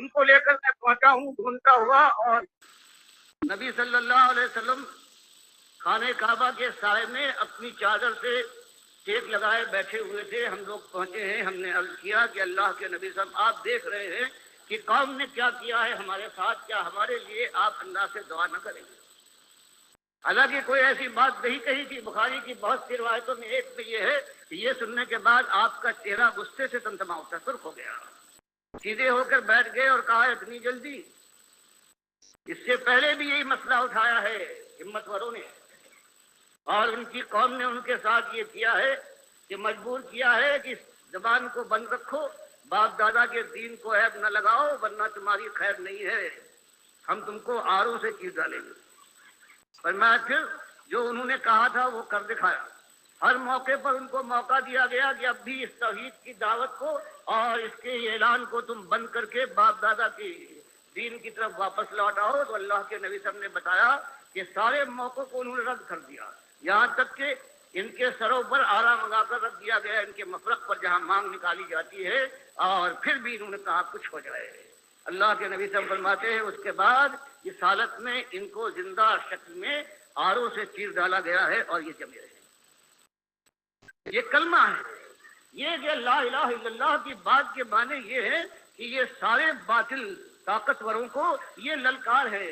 उनको लेकर मैं पहुंचा हूँ ढूंढता हुआ। और नबी सल्लल्लाहु अलैहि वसल्लम खाने काबा के साए में अपनी चादर से टेक लगाए बैठे हुए थे। हम लोग पहुंचे हैं, हमने अर्ज किया कि अल्लाह के नबी साहब, आप देख रहे हैं कि कौम ने क्या किया है हमारे साथ, क्या हमारे लिए आप अल्लाह से दुआ न करेंगे? हालांकि कोई ऐसी बात नहीं कही थी। बुखारी की बहुत सी रिवायतों में एक में ये है कि ये सुनने के बाद आपका चेहरा गुस्से से तमतमा उठा, सुर्ख हो गया, सीधे होकर बैठ गए और कहा, इतनी जल्दी? इससे पहले भी यही मसला उठाया है हिम्मतवरों ने, और उनकी कौम ने उनके साथ ये किया है कि मजबूर किया है कि जबान को बंद रखो, बाप दादा के दीन को ऐब न लगाओ, वरना तुम्हारी खैर नहीं है, हम तुमको आरों से चीर डालेंगे। पर मैं फिर जो उन्होंने कहा था वो कर दिखाया। हर मौके पर उनको मौका दिया गया कि अब भी इस तौहीद की दावत को और इसके ऐलान को तुम बंद करके बाप दादा की दीन की तरफ वापस लौट आओ। तो अल्लाह के नबी साहब ने बताया कि सारे मौकों को उन्होंने रद्द कर दिया, यहाँ तक कि इनके सरों पर आरा मंगाकर रख दिया गया, इनके मफरक पर जहाँ मांग निकाली जाती है, और फिर भी इन्होंने कहा कुछ हो जाए। अल्लाह के नबी साहब फरमाते हैं उसके बाद इस हालत में इनको जिंदा शक्ल में आरों से चीर डाला गया है और ये जमे रहे। ये कलमा है, ये जो ला इलाहा इल्लल्लाह की बात के माने ये है कि ये सारे बातिल ताकतवरों को ये ललकार है।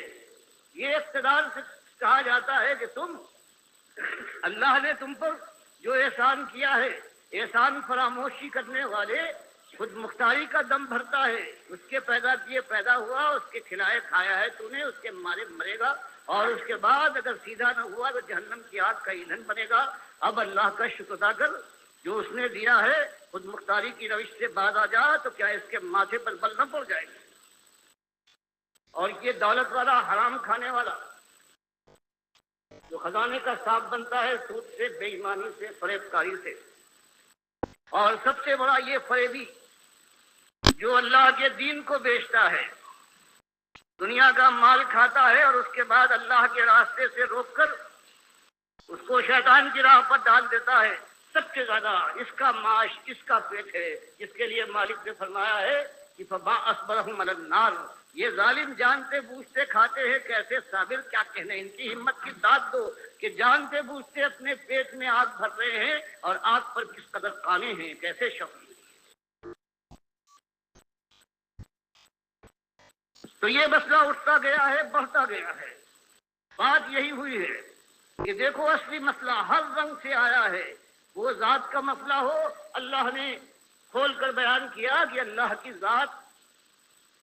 ये इख्तिदार से कहा जाता है कि तुम, अल्लाह ने तुम पर जो एहसान किया है, एहसान फरामोशी करने वाले खुद मुख्तारी का दम भरता है, उसके पैदा किए पैदा हुआ, उसके खिलाए खाया है तूने, उसके मारे मरेगा, और उसके बाद अगर सीधा न हुआ तो जहन्नम की आग का ईंधन बनेगा। अब अल्लाह का शुक्र अदा कर, जो उसने दिया है खुद मुख्तारी की रविश से बाज आ जा, तो क्या इसके माथे पर बल न पड़ जाएगा? और ये दौलत वाला, हराम खाने वाला, जो खजाने का साग बनता है सूद से, बेईमानी से, फरेबकारी से, और सबसे बड़ा ये फरेबी जो अल्लाह के दीन को बेचता है, दुनिया का माल खाता है और उसके बाद अल्लाह के रास्ते से रोककर उसको शैतान की राह पर डाल देता है। सबसे ज्यादा इसका माश, इसका पेट है, जिसके लिए मालिक ने फरमाया है कि फमा अस्बरहुम अलन नार, ये जालिम जानते बूझते खाते हैं, कैसे साबिर, क्या कहने इनकी हिम्मत की दाद दो कि जानते बूझते अपने पेट में आग भर रहे हैं और आग पर किस कदर काने हैं, कैसे शौक। तो ये मसला उठता गया है, बढ़ता गया है। बात यही हुई है कि देखो असली मसला हर रंग से आया है। वो जात का मसला हो, अल्लाह ने खोल कर बयान किया कि अल्लाह की जात